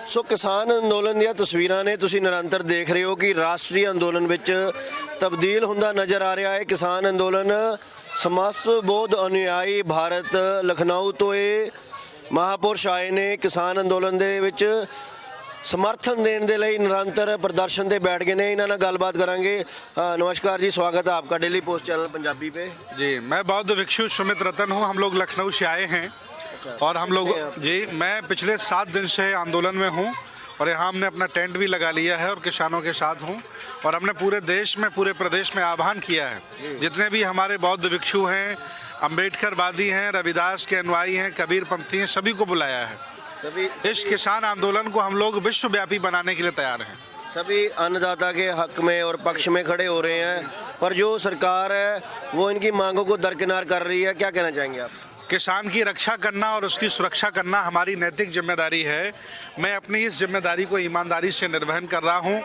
ਸੋ ਕਿਸਾਨ ਅੰਦੋਲਨ ਦੀਆਂ ਤਸਵੀਰਾਂ ਨੇ ਤੁਸੀਂ ਨਿਰੰਤਰ ਦੇਖ ਰਹੇ ਹੋ ਕਿ ਰਾਸ਼ਟਰੀ ਅੰਦੋਲਨ ਵਿੱਚ ਤਬਦੀਲ ਹੁੰਦਾ ਨਜ਼ਰ ਆ ਰਿਹਾ ਹੈ। ਕਿਸਾਨ ਅੰਦੋਲਨ ਸਮਸਤ ਬੌਧ ਅਨੁਯਾਈ ਭਾਰਤ ਲਖਨਊ ਤੋਂ ਇਹ ਮਹਾਪੁਰਸ਼ ਆਏ ਨੇ। ਕਿਸਾਨ ਅੰਦੋਲਨ ਦੇ ਵਿੱਚ समर्थन देने के लिए निरंतर प्रदर्शन से बैठ गए ने। इन्होंने गलबात करांगे। नमस्कार जी, स्वागत है आपका डेली पोस्ट चैनल पंजाबी पे। जी, मैं बौद्ध भिक्षु सुमित रतन हूँ। हम लोग लखनऊ से आए हैं और हम लोग जी मैं पिछले 7 दिन से आंदोलन में हूँ और यहाँ हमने अपना टेंट भी लगा लिया है और किसानों के साथ हूँ। और हमने पूरे देश में, पूरे प्रदेश में आह्वान किया है, जितने भी हमारे बौद्ध भिक्षु हैं, अम्बेडकरवादी हैं, रविदास के अनुयायी हैं, कबीर पंथी हैं, सभी को बुलाया है। इस किसान आंदोलन को हम लोग विश्वव्यापी बनाने के लिए तैयार हैं। सभी अन्नदाता के हक में और पक्ष में खड़े हो रहे हैं, पर जो सरकार है वो इनकी मांगों को दरकिनार कर रही है। क्या कहना चाहेंगे आप? किसान की रक्षा करना और उसकी सुरक्षा करना हमारी नैतिक जिम्मेदारी है। मैं अपनी इस जिम्मेदारी को ईमानदारी से निर्वहन कर रहा हूँ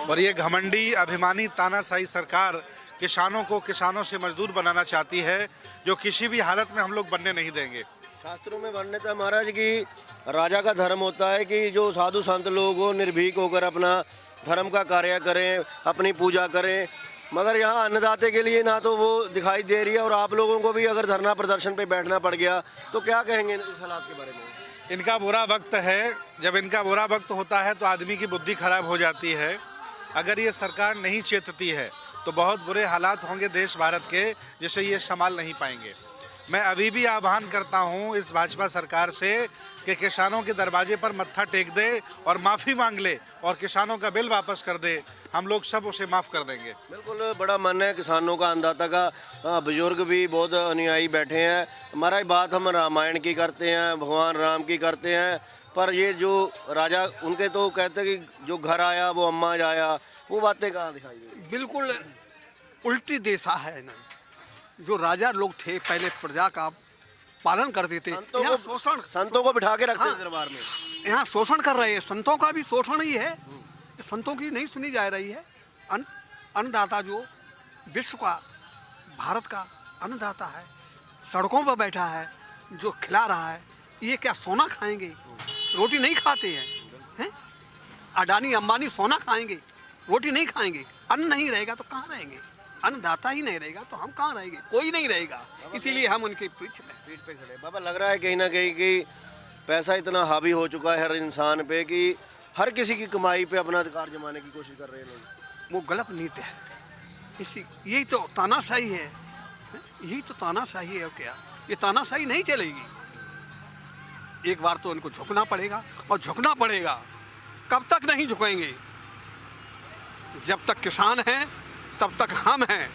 और ये घमंडी अभिमानी तानाशाही सरकार किसानों को किसानों से मजदूर बनाना चाहती है, जो किसी भी हालत में हम लोग बनने नहीं देंगे। शास्त्रों में वर्णित है महाराज कि राजा का धर्म होता है कि जो साधु संत लोग हो निर्भीक होकर अपना धर्म का कार्य करें, अपनी पूजा करें, मगर यहाँ अन्नदाते के लिए ना तो वो दिखाई दे रही है। और आप लोगों को भी अगर धरना प्रदर्शन पे बैठना पड़ गया तो क्या कहेंगे इस हालात के बारे में? इनका बुरा वक्त है। जब इनका बुरा वक्त होता है तो आदमी की बुद्धि खराब हो जाती है। अगर ये सरकार नहीं चेतती है तो बहुत बुरे हालात होंगे देश भारत के, जिसे ये संभाल नहीं पाएंगे। मैं अभी भी आह्वान करता हूँ इस भाजपा सरकार से कि किसानों के दरवाजे पर मत्था टेक दे और माफ़ी मांग ले और किसानों का बिल वापस कर दे। हम लोग सब उसे माफ़ कर देंगे। बिल्कुल, बड़ा मन है किसानों का, अन्नदाता का। बुजुर्ग भी बहुत अनुयायी बैठे हैं। हमारा बात हम रामायण की करते हैं, भगवान राम की करते हैं, पर ये जो राजा उनके तो कहते हैं कि जो घर आया वो अम्मा जाया, वो बातें कहाँ दिखाई दे? बिल्कुल उल्टी दिशा है ना। जो राजा लोग थे पहले प्रजा का पालन करते थे, यहाँ शोषण, संतों को बिठा के रखते हाँ, थे दरबार में। यहाँ शोषण कर रहे हैं। संतों का भी शोषण ही है, संतों की नहीं सुनी जा रही है। अन्नदाता जो विश्व का, भारत का अन्नदाता है, सड़कों पर बैठा है, जो खिला रहा है, ये क्या सोना खाएंगे? रोटी नहीं खाते हैं। अडानी अंबानी सोना खाएंगे, रोटी नहीं खाएंगे। अन्न नहीं रहेगा तो कहाँ रहेंगे? अन्नदाता ही नहीं रहेगा तो हम कहाँ रहेंगे? कोई नहीं रहेगा। इसीलिए हम उनके पीठ पे खड़े। बाबा, लग रहा है कहीं ना कहीं कि पैसा इतना हावी हो चुका है हर इंसान पे कि हर किसी की कमाई पे अपना अधिकार जमाने की कोशिश कर रहे हैं लोग। वो गलत नीति है। इसी यही तो तानाशाही है, यही तो तानाशाही है। और क्या ये तानाशाही नहीं चलेगी? एक बार तो उनको झुकना पड़ेगा और झुकना पड़ेगा। कब तक नहीं झुकेंगे? जब तक किसान हैं तब तक हम हैं।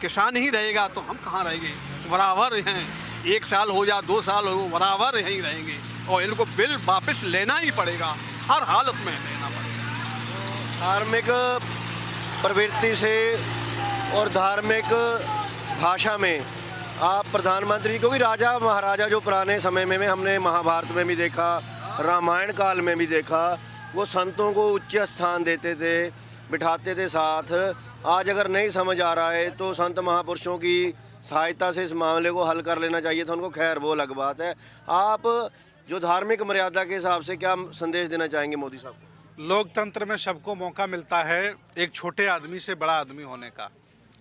किसान ही रहेगा तो हम कहाँ रहेंगे? बराबर हैं। 1 साल हो या 2 साल हो, बराबर यहीं रहेंगे। और इनको बिल वापस लेना ही पड़ेगा, हर हालत में लेना पड़ेगा। धार्मिक प्रवृत्ति से और धार्मिक भाषा में आप प्रधानमंत्री, क्योंकि राजा महाराजा जो पुराने समय में हमने महाभारत में भी देखा, रामायण काल में भी देखा, वो संतों को उच्च स्थान देते थे, बिठाते थे साथ। आज अगर नहीं समझ आ रहा है तो संत महापुरुषों की सहायता से इस मामले को हल कर लेना चाहिए था उनको। खैर, वो अलग बात है। आप जो धार्मिक मर्यादा के हिसाब से क्या संदेश देना चाहेंगे मोदी साहब को? लोकतंत्र में सबको मौका मिलता है एक छोटे आदमी से बड़ा आदमी होने का।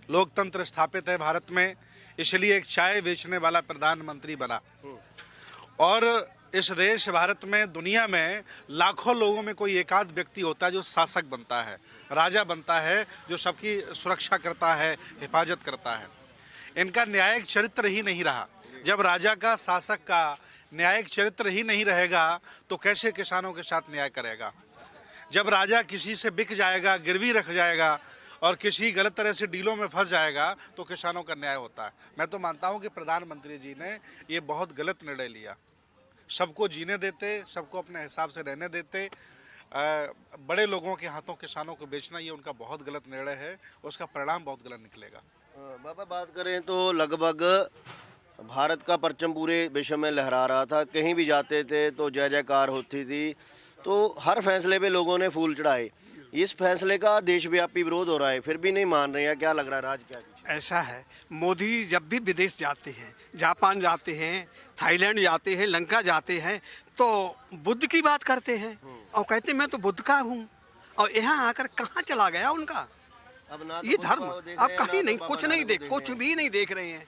लोकतंत्र स्थापित है भारत में, इसलिए एक चाय बेचने वाला प्रधानमंत्री बना। और इस देश भारत में, दुनिया में लाखों लोगों में कोई एकाध व्यक्ति होता है जो शासक बनता है, राजा बनता है, जो सबकी सुरक्षा करता है, हिफाजत करता है। इनका न्यायिक चरित्र ही नहीं रहा। जब राजा का, शासक का न्यायिक चरित्र ही नहीं रहेगा तो कैसे किसानों के साथ न्याय करेगा? जब राजा किसी से बिक जाएगा, गिरवी रख जाएगा और किसी गलत तरह से डीलों में फंस जाएगा तो किसानों का न्याय होता है। मैं तो मानता हूँ कि प्रधानमंत्री जी ने ये बहुत गलत निर्णय लिया। सबको जीने देते, सबको अपने हिसाब से रहने देते। बड़े लोगों के हाथों किसानों को बेचना ये उनका बहुत गलत निर्णय है, उसका परिणाम बहुत गलत निकलेगा। बाबा, बात करें तो लगभग भारत का परचम पूरे विश्व में लहरा रहा था। कहीं भी जाते थे तो जय जयकार होती थी, तो हर फैसले पे लोगों ने फूल चढ़ाए। इस फैसले का देशव्यापी विरोध हो रहा है, फिर भी नहीं मान रहे हैं, क्या लग रहा है राज क्या है पीछे? ऐसा है, मोदी जब भी विदेश जाते हैं, जापान जाते हैं, थाईलैंड जाते हैं, लंका जाते हैं, तो बुद्ध की बात करते हैं और कहते हैं मैं तो बुद्ध का हूँ। और यहाँ आकर कहाँ चला गया उनका अब ना तो ये बुद्ध धर्म? को देख अब रहे हैं, कहीं ना नहीं, तो कुछ बाबा नहीं नानक देख, को कुछ रहे हैं। भी नहीं देख रहे हैं।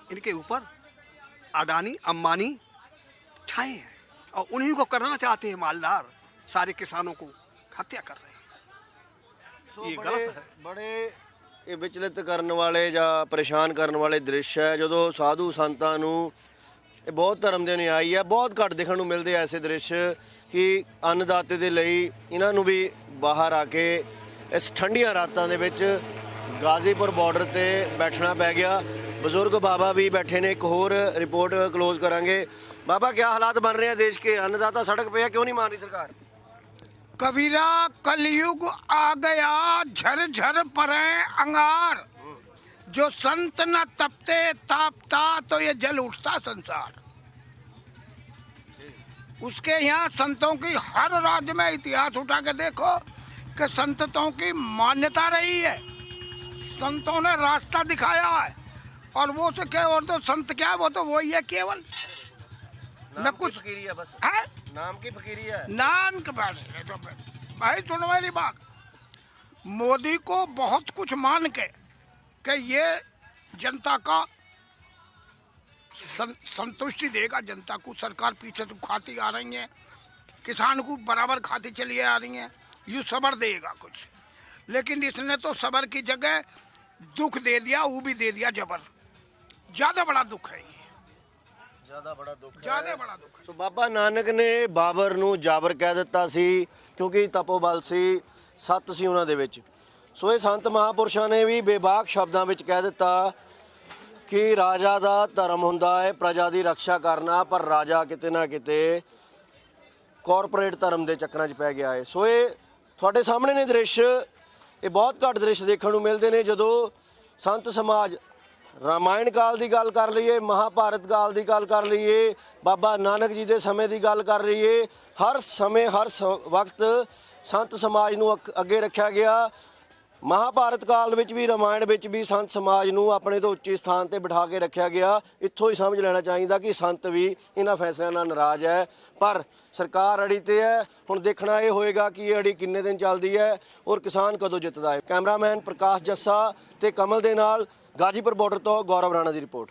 इनके ऊपर अडानी अंबानी छाए हैं और उन्हीं को करना चाहते हैं मालदार, सारे किसानों को हत्या कर रहे हैं। ਸੋ ਇਹ ਬੜੇ ਗਲਤ ਹੈ। ਬੜੇ ਇਹ ਵਿਚਲਿਤ ਕਰਨ ਵਾਲੇ ਜਾਂ ਪਰੇਸ਼ਾਨ ਕਰਨ ਵਾਲੇ ਦ੍ਰਿਸ਼ ਹੈ ਜਦੋਂ ਸਾਧੂ ਸੰਤਾਂ ਨੂੰ ਇਹ ਬਹੁਤ ਧਰਮ ਦੇ ਅਨੁਯਾਈ ਹੈ, ਬਹੁਤ ਘੱਟ ਦੇਖਣ ਨੂੰ ਮਿਲਦੇ ਆ ਐਸੇ ਦ੍ਰਿਸ਼ ਕਿ ਅੰਨਦਾਤੇ ਦੇ ਲਈ ਇਹਨਾਂ ਨੂੰ ਵੀ ਬਾਹਰ ਆ ਕੇ ਇਸ ਠੰਡੀਆਂ ਰਾਤਾਂ ਦੇ ਵਿੱਚ ਗਾਜ਼ੀਪੁਰ ਬਾਰਡਰ ਤੇ ਬੈਠਣਾ ਪੈ ਗਿਆ। ਬਜ਼ੁਰਗ ਬਾਬਾ ਵੀ ਬੈਠੇ ਨੇ। ਇੱਕ ਹੋਰ ਰਿਪੋਰਟ ਕਲੋਜ਼ ਕਰਾਂਗੇ। ਬਾਬਾ ਕੀ ਹਾਲਾਤ ਬਣ ਰਹੇ ਆ ਦੇਸ਼ ਕੇ? अन्नदाता सड़क पे है, क्यों नहीं मान रही सरकार? कबीरा कलयुग आ गया, झर परे अंगार। जो संत न तपते तापता तो ये जल उठता संसार। उसके यहाँ संतों की हर राज्य में इतिहास उठा के देखो कि संतों की मान्यता रही है, संतों ने रास्ता दिखाया है। और वो तो क्या, और तो संत क्या है, वो तो वही है केवल। नाम कुछ- की फकीरी है बस, है नाम की फकीरी है। नाम के बारे में तो भाई सुनो मेरी बात, मोदी को बहुत कुछ मान के कि ये जनता का संतुष्टि देगा, जनता को सरकार पीछे से खाती आ रही है, किसान को बराबर खाती चली आ रही है, यूँ सबर देगा कुछ। लेकिन इसने तो सबर की जगह दुख दे दिया, वो भी दे दिया जबर। ज़्यादा बड़ा दुख है ये, ਜ਼ਿਆਦਾ ਬੜਾ ਦੁੱਖ ਹੈ। ज़्यादा बड़ा दुख है। ਸੋ ਬਾਬਾ ਨਾਨਕ ਨੇ ਬਾਬਰ ਨੂੰ ਜਾਬਰ ਕਹਿ ਦਿੱਤਾ ਸੀ ਕਿਉਂਕਿ ਤਪੋਬਲ ਸੀ, ਸੱਤ ਸੀ ਉਹਨਾਂ ਦੇ ਵਿੱਚ। ਸੋ ਇਹ ਸੰਤ ਮਹਾਪੁਰਸ਼ਾਂ ਨੇ ਵੀ ਬੇਬਾਕ ਸ਼ਬਦਾਂ ਵਿੱਚ ਕਹਿ ਦਿੱਤਾ ਕਿ ਰਾਜਾ ਦਾ ਧਰਮ ਹੁੰਦਾ ਹੈ ਪ੍ਰਜਾ ਦੀ ਰੱਖਿਆ ਕਰਨਾ, ਪਰ ਰਾਜਾ ਕਿਤੇ ਨਾ ਕਿਤੇ ਕਾਰਪੋਰੇਟ ਧਰਮ ਦੇ ਚੱਕਰਾਂ 'ਚ ਪੈ ਗਿਆ ਹੈ। ਸੋ ਇਹ ਤੁਹਾਡੇ ਸਾਹਮਣੇ ਨੇ ਦ੍ਰਿਸ਼, ਇਹ ਬਹੁਤ ਘੱਟ ਦ੍ਰਿਸ਼ ਦੇਖਣ ਨੂੰ ਮਿਲਦੇ ਨੇ ਜਦੋਂ ਸੰਤ ਸਮਾਜ ਰਾਮਾਇਣ ਕਾਲ ਦੀ ਗੱਲ ਕਰ ਲਈਏ, ਮਹਾਭਾਰਤ ਕਾਲ ਦੀ ਗੱਲ ਕਰ ਲਈਏ, ਬਾਬਾ ਨਾਨਕ ਜੀ ਦੇ ਸਮੇਂ ਦੀ ਗੱਲ ਕਰ ਲਈਏ, ਹਰ ਸਮੇਂ ਵਕਤ ਸੰਤ ਸਮਾਜ ਨੂੰ ਅੱਗੇ ਰੱਖਿਆ ਗਿਆ। ਮਹਾਭਾਰਤ ਕਾਲ ਵਿੱਚ ਵੀ, ਰਾਮਾਇਣ ਵਿੱਚ ਵੀ ਸੰਤ ਸਮਾਜ ਨੂੰ ਆਪਣੇ ਤੋਂ ਉੱਚੇ ਸਥਾਨ ਤੇ ਬਿਠਾ ਕੇ ਰੱਖਿਆ ਗਿਆ। ਇੱਥੋਂ ਹੀ ਸਮਝ ਲੈਣਾ ਚਾਹੀਦਾ ਕਿ ਸੰਤ ਵੀ ਇਹਨਾਂ ਫੈਸਲਿਆਂ ਨਾਲ ਨਾਰਾਜ਼ ਹੈ, ਪਰ ਸਰਕਾਰ ਅੜੀ ਤੇ ਹੈ। ਹੁਣ ਦੇਖਣਾ ਇਹ ਹੋਏਗਾ ਕਿ ਇਹ ਅੜੀ ਕਿੰਨੇ ਦਿਨ ਚੱਲਦੀ ਹੈ ਔਰ ਕਿਸਾਨ ਕਦੋਂ ਜਿੱਤਦਾ ਹੈ। ਕੈਮਰਾਮੈਨ ਪ੍ਰਕਾਸ਼ ਜੱਸਾ ਤੇ ਕਮਲ ਦੇ ਨਾਲ ਗਾਜੀਪੁਰ ਬਾਰਡਰ ਤੋਂ ਗੌਰਵ ਰਾਣਾ ਦੀ ਰਿਪੋਰਟ।